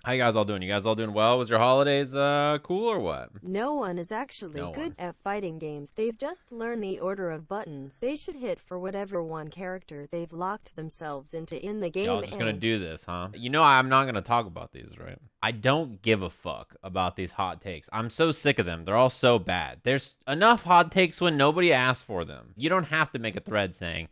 How you guys all doing? You guys all doing well? Was your holidays cool or what? No one is actually No good one. at fighting games. They've just learned the order of buttons they should hit for whatever one character they've locked themselves into in the Y'all game just gonna and do this, huh? You know I'm not gonna talk about these, right? I don't give a fuck about these hot takes. I'm so sick of them. They're all so bad. There's enough hot takes when nobody asks for them. You don't have to make a thread saying,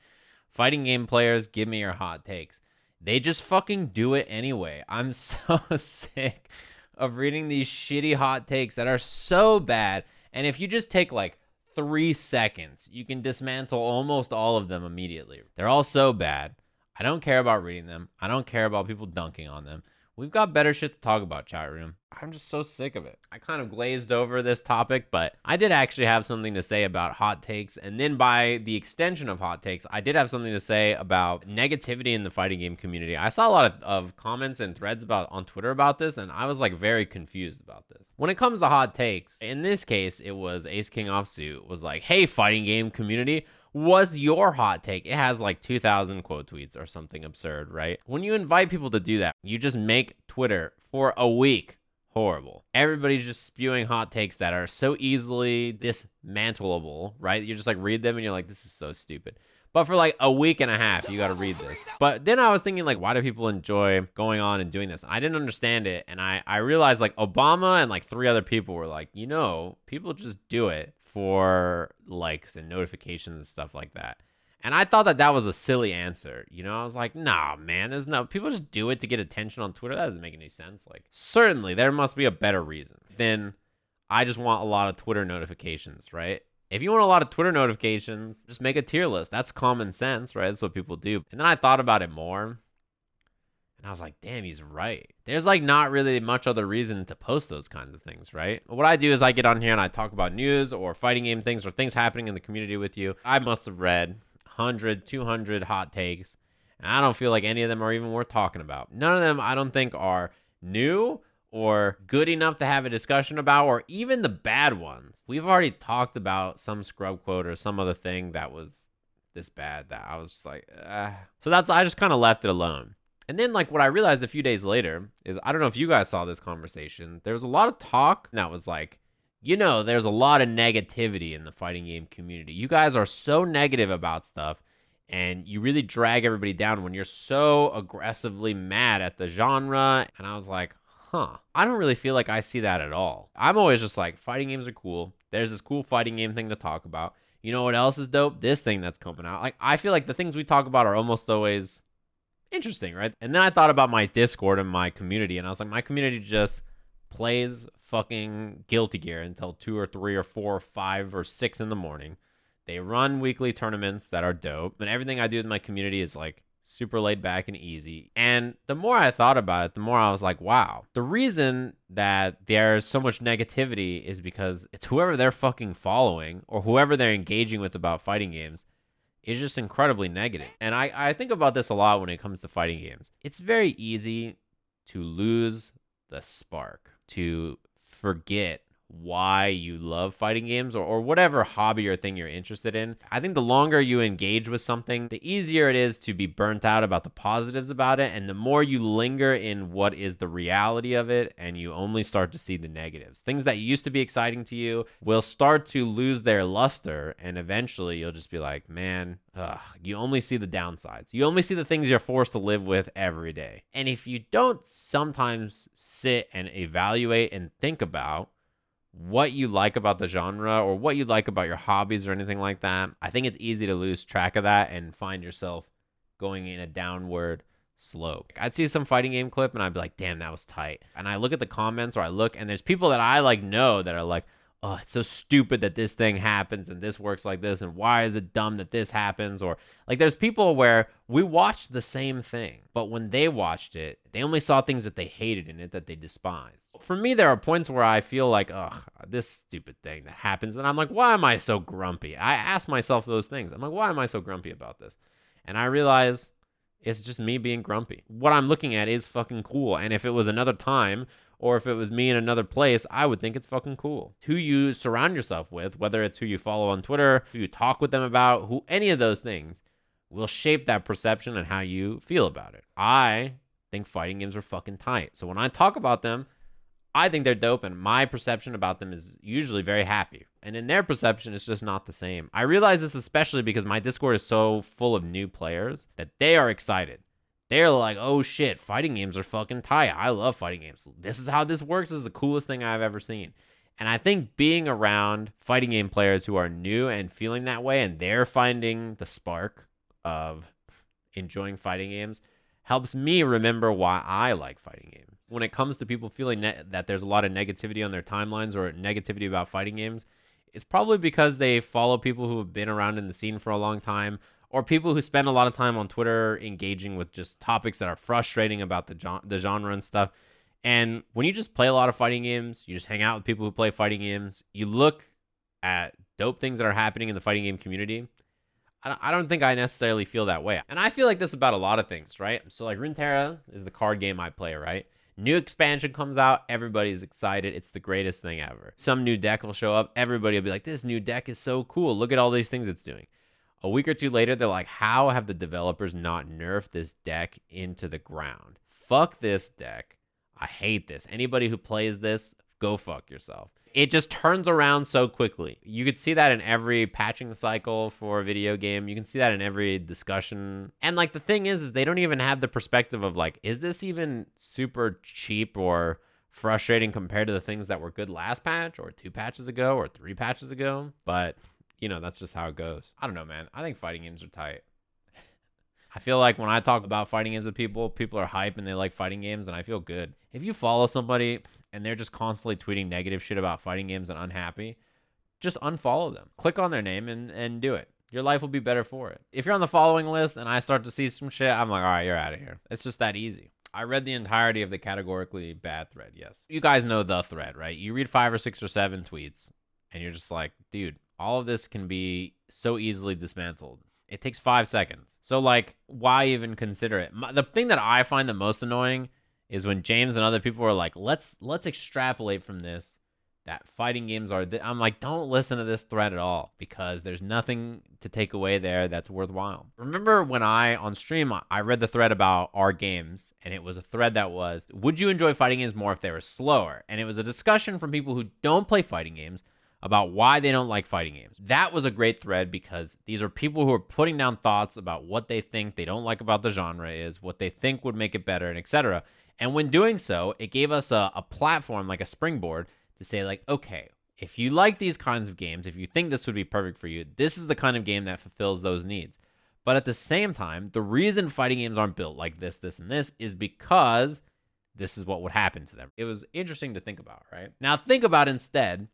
fighting game players, give me your hot takes. They just fucking do it anyway. I'm so sick of reading these shitty hot takes that are so bad. And if you just take like 3 seconds, you can dismantle almost all of them immediately. They're all so bad. I don't care about reading them. I don't care about people dunking on them. We've got better shit to talk about, chat room. I'm just so sick of it. I kind of glazed over this topic, but I did actually have something to say about hot takes. And then by the extension of hot takes, I did have something to say about negativity in the fighting game community. I saw a lot of comments and threads about on Twitter about this, and I was like very confused about this. When it comes to hot takes, in this case, it was Ace King Offsuit was like, hey, fighting game community, what's your hot take? It has like 2,000 quote tweets or something absurd, right? When you invite people to do that, you just make Twitter for a week horrible. Everybody's just spewing hot takes that are so easily dismantleable, right? You just like read them and you're like, this is so stupid. But for like a week and a half, you got to read this. But then I was thinking, like, why do people enjoy going on and doing this? And I didn't understand it. And I realized, like, Obama and like 3 other people were like, people just do it for likes and notifications and stuff like that. And I thought that was a silly answer. I was like, nah, man, people just do it to get attention on Twitter. That doesn't make any sense. Like, certainly there must be a better reason than I just want a lot of Twitter notifications, right? If you want a lot of Twitter notifications, just make a tier list. That's common sense, right? That's what people do. And then I thought about it more, and I was like, damn, he's right. There's like not really much other reason to post those kinds of things, right? What I do is I get on here and I talk about news or fighting game things or things happening in the community with you. I must have read 100, 200 hot takes, and I don't feel like any of them are even worth talking about. None of them I don't think are new or good enough to have a discussion about, or even the bad ones. We've already talked about some scrub quote or some other thing that was this bad that I was just like, So I just kind of left it alone. And then like what I realized a few days later is, I don't know if you guys saw this conversation. There was a lot of talk that was like, there's a lot of negativity in the fighting game community. You guys are so negative about stuff, and you really drag everybody down when you're so aggressively mad at the genre. And I was like, I don't really feel like I see that at all. I'm always just like, fighting games are cool. There's this cool fighting game thing to talk about. You know what else is dope? This thing that's coming out. Like, I feel like the things we talk about are almost always interesting, right? And then I thought about my Discord and my community, and I was like, my community just plays fucking Guilty Gear until 2 or 3 or 4 or 5 or 6 in the morning. They run weekly tournaments that are dope, and everything I do in my community is like super laid back and easy. And the more I thought about it, the more I was like, wow, the reason that there's so much negativity is because it's whoever they're fucking following or whoever they're engaging with about fighting games is just incredibly negative. And I think about this a lot when it comes to fighting games. It's very easy to lose the spark, to forget why you love fighting games or whatever hobby or thing you're interested in. I think the longer you engage with something, the easier it is to be burnt out about the positives about it, and the more you linger in what is the reality of it, and you only start to see the negatives. Things that used to be exciting to you will start to lose their luster, and eventually you'll just be like, man, you only see the downsides. You only see the things you're forced to live with every day. And if you don't sometimes sit and evaluate and think about what you like about the genre or what you like about your hobbies or anything like that, I think it's easy to lose track of that and find yourself going in a downward slope. I'd see some fighting game clip and I'd be like, damn, that was tight. And I look at the comments, or I look and there's people that I like know that are like, oh, it's so stupid that this thing happens and this works like this, and why is it dumb that this happens? Or like there's people where we watched the same thing, but when they watched it, they only saw things that they hated in it, that they despised. For me, there are points where I feel like, ugh, this stupid thing that happens, and I'm like, why am I so grumpy? I ask myself those things. I'm like, why am I so grumpy about this? And I realize it's just me being grumpy. What I'm looking at is fucking cool, and if it was another time, or if it was me in another place, I would think it's fucking cool. Who you surround yourself with, whether it's who you follow on Twitter, who you talk with them about, any of those things will shape that perception and how you feel about it. I think fighting games are fucking tight. So when I talk about them, I think they're dope, and my perception about them is usually very happy. And in their perception, it's just not the same. I realize this especially because my Discord is so full of new players that they are excited. They're like, oh shit, fighting games are fucking tight. I love fighting games. This is how this works. This is the coolest thing I've ever seen. And I think being around fighting game players who are new and feeling that way, and they're finding the spark of enjoying fighting games, helps me remember why I like fighting games. When it comes to people feeling that there's a lot of negativity on their timelines or negativity about fighting games, it's probably because they follow people who have been around in the scene for a long time, or people who spend a lot of time on Twitter engaging with just topics that are frustrating about the genre and stuff. And when you just play a lot of fighting games, you just hang out with people who play fighting games, you look at dope things that are happening in the fighting game community. I don't think I necessarily feel that way. And I feel like this about a lot of things, right? So like Runeterra is the card game I play, right? New expansion comes out, everybody's excited. It's the greatest thing ever. Some new deck will show up, everybody will be like, this new deck is so cool. Look at all these things it's doing. A week or two later, they're like, how have the developers not nerfed this deck into the ground? Fuck this deck. I hate this. Anybody who plays this, go fuck yourself. It just turns around so quickly. You could see that in every patching cycle for a video game. You can see that in every discussion. And like the thing is they don't even have the perspective of like, is this even super cheap or frustrating compared to the things that were good last patch or 2 patches ago or 3 patches ago? But, you know, that's just how it goes. I don't know, man. I think fighting games are tight. I feel like when I talk about fighting games with people, people are hype and they like fighting games, and I feel good. If you follow somebody and they're just constantly tweeting negative shit about fighting games and unhappy, just unfollow them. Click on their name and do it. Your life will be better for it. If you're on the following list and I start to see some shit, I'm like, all right, you're out of here. It's just that easy. I read the entirety of the categorically bad thread, yes. You guys know the thread, right? You read 5 or 6 or 7 tweets, and you're just like, dude, all of this can be so easily dismantled. It takes 5 seconds. So, like, why even consider it? The thing that I find the most annoying is when James and other people are like, let's extrapolate from this that fighting games are... I'm like, don't listen to this thread at all, because there's nothing to take away there that's worthwhile. Remember when on stream, I read the thread about our games, and it was a thread that was, would you enjoy fighting games more if they were slower? And it was a discussion from people who don't play fighting games about why they don't like fighting games. That was a great thread because these are people who are putting down thoughts about what they think they don't like about the genre is, what they think would make it better, and etc. And when doing so, it gave us a platform, like a springboard, to say like, okay, if you like these kinds of games, if you think this would be perfect for you, this is the kind of game that fulfills those needs. But at the same time, the reason fighting games aren't built like this, this, and this is because this is what would happen to them. It was interesting to think about, right? Now think about instead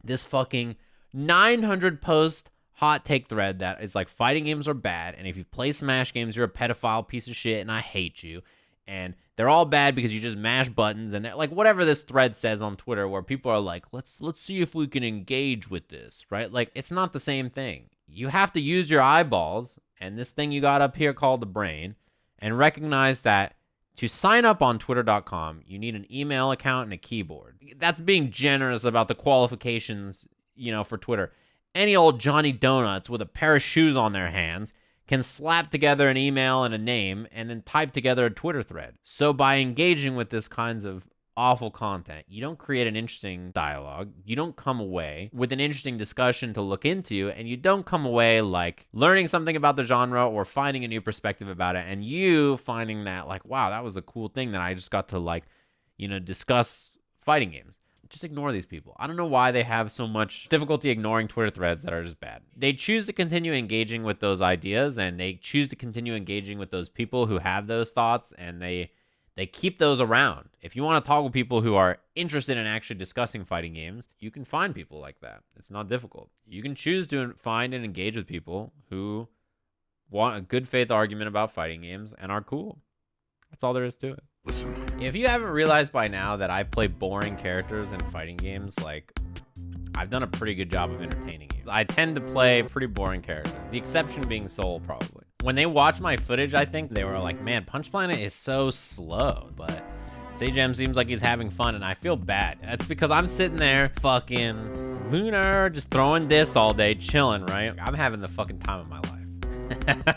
this fucking 900 post hot take thread that is like fighting games are bad, and if you play Smash games, you're a pedophile piece of shit, and I hate you. And they're all bad because you just mash buttons, and they're like whatever this thread says on Twitter, where people are like, let's see if we can engage with this, right? Like, it's not the same thing. You have to use your eyeballs and this thing you got up here called the brain, and recognize that to sign up on Twitter.com, you need an email account and a keyboard. That's being generous about the qualifications, you know, for Twitter. Any old Johnny Donuts with a pair of shoes on their hands can slap together an email and a name and then type together a Twitter thread. So by engaging with this kinds of awful content, you don't create an interesting dialogue, you don't come away with an interesting discussion to look into, and you don't come away like learning something about the genre or finding a new perspective about it, and you finding that like, wow, that was a cool thing that I just got to like, you know, discuss fighting games. Just ignore these people. I don't know why they have so much difficulty ignoring Twitter threads that are just bad. They choose to continue engaging with those ideas, and they choose to continue engaging with those people who have those thoughts, and they keep those around. If you want to talk with people who are interested in actually discussing fighting games, you can find people like that. It's not difficult. You can choose to find and engage with people who want a good faith argument about fighting games and are cool. That's all there is to it. Listen. If you haven't realized by now that I play boring characters in fighting games, like, I've done a pretty good job of entertaining you. I tend to play pretty boring characters, the exception being Soul, probably. When they watch my footage, I think they were like, man, Punch Planet is so slow, but Sajam seems like he's having fun, and I feel bad. That's because I'm sitting there fucking Lunar, just throwing this all day, chilling, right? I'm having the fucking time of my life.